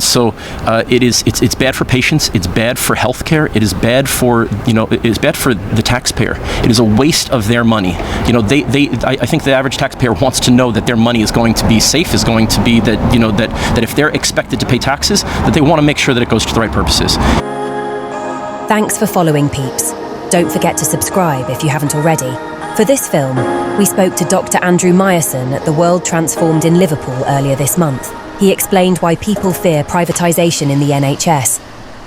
So it's bad for patients. It's bad for healthcare. It is bad for the taxpayer. It is a waste of their money. I think the average taxpayer wants to know that their money is going to be safe. Is going to be that if they're expected to pay taxes, that they want to make sure that it goes to the right purposes. Thanks for following, peeps. Don't forget to subscribe if you haven't already. For this film, we spoke to Dr Andrew Meyerson at the World Transformed in Liverpool earlier this month. He explained why people fear privatisation in the NHS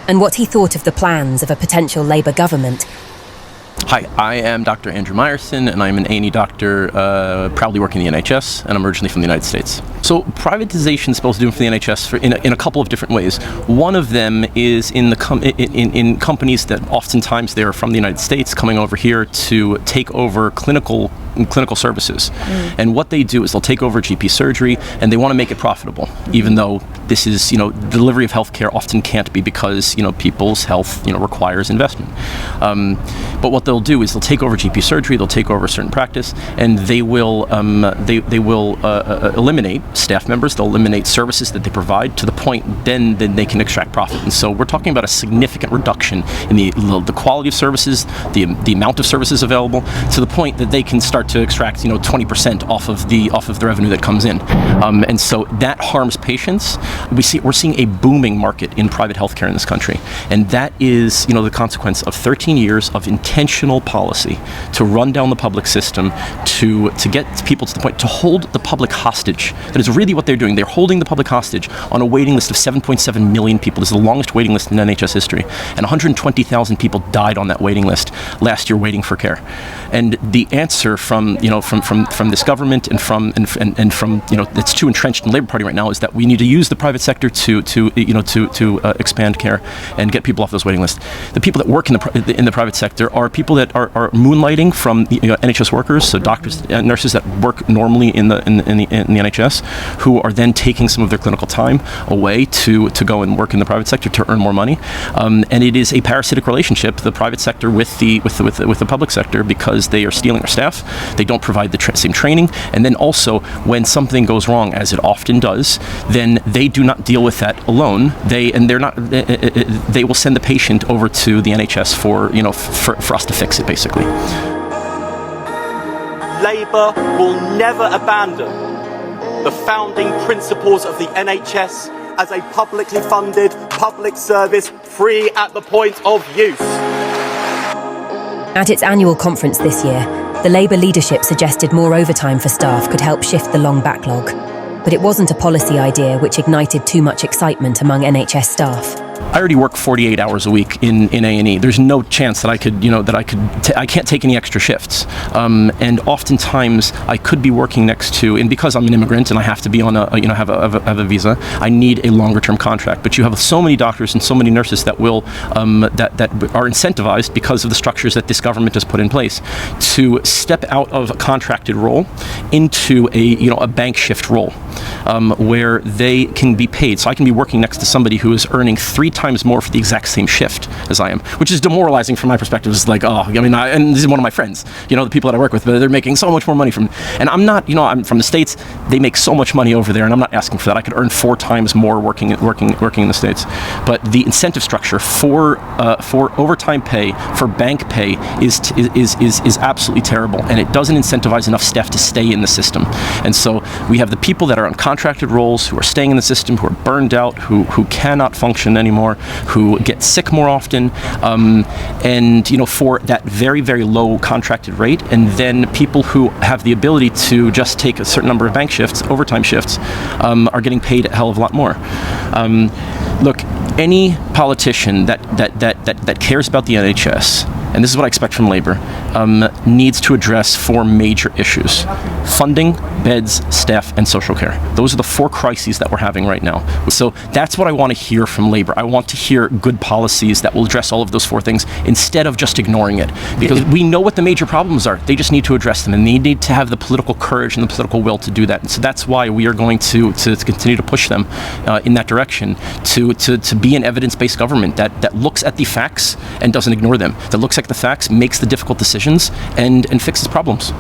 and what he thought of the plans of a potential Labour government. Hi, I am Dr Andrew Meyerson, and I'm an A&E doctor proudly working in the NHS, and I'm originally from the United States. So privatisation is supposed to do for the NHS in a couple of different ways. One of them is in companies that oftentimes they're from the United States coming over here to take over clinical services. And what they do is they'll take over GP surgery, and they want to make it profitable, even though this is, delivery of healthcare often can't be because, people's health, requires investment. But what they'll do is they'll take over GP surgery, they'll take over a certain practice, and they will eliminate staff members, they'll eliminate services that they provide to the point then they can extract profit. And so we're talking about a significant reduction in the quality of services, the amount of services available, to the point that they can start to extract 20% off of the revenue that comes in, and so that harms patients. We're seeing a booming market in private healthcare in this country, and that is the consequence of 13 years of intentional policy to run down the public system, to get people to the point to hold the public hostage. That is really what they're doing. They're holding the public hostage on a waiting list of 7.7 million people. This is the longest waiting list in NHS history, and 120,000 people died on that waiting list last year waiting for care. And the answer from this government and from that's too entrenched in the Labour Party right now is that we need to use the private sector to expand care and get people off those waiting lists. The people that work in the private sector are people that are moonlighting from NHS workers, so doctors and nurses that work normally in the NHS, who are then taking some of their clinical time away to go and work in the private sector to earn more money. And it is a parasitic relationship, the private sector with the public sector, because they are stealing our staff. They don't provide the same training, and then also when something goes wrong, as it often does, then they do not deal with that alone. They will send the patient over to the NHS for us to fix it, basically. Labour will never abandon the founding principles of the NHS as a publicly funded public service, free at the point of use. At its annual conference this year, the Labour leadership suggested more overtime for staff could help shift the long backlog. But it wasn't a policy idea which ignited too much excitement among NHS staff. I already work 48 hours a week in A&E. There's no chance that I can't take any extra shifts. And oftentimes I could be working next to, and because I'm an immigrant and I have to be on have a visa, I need a longer term contract. But you have so many doctors and so many nurses that will that are incentivized because of the structures that this government has put in place to step out of a contracted role into a bank shift role, where they can be paid. So I can be working next to somebody who is earning 3 times more for the exact same shift as I am, which is demoralizing from my perspective. It's like, and this is one of my friends, the people that I work with, but they're making so much more money and I'm not, I'm from the States, they make so much money over there, and I'm not asking for that. I could earn 4 times more working in the States. But the incentive structure for overtime pay, for bank pay is absolutely terrible, and it doesn't incentivize enough staff to stay in the system. And so we have the people that are on contracted roles, who are staying in the system, who are burned out, who cannot function anymore, who get sick more often, and for that very, very low contracted rate. And then people who have the ability to just take a certain number of bank shifts, overtime shifts, are getting paid a hell of a lot more. Look, any politician that cares about the NHS, and this is what I expect from Labour, needs to address 4 major issues: funding, beds, staff, and social care. Those are the 4 crises that we're having right now. So that's what I want to hear from Labour. I want to hear good policies that will address all of those 4 things instead of just ignoring it. Because we know what the major problems are. They just need to address them, and they need to have the political courage and the political will to do that. And so that's why we are going to continue to push them in that direction, to be an evidence-based government that looks at the facts and doesn't ignore them, that looks at the facts, makes the difficult decisions, and fixes problems.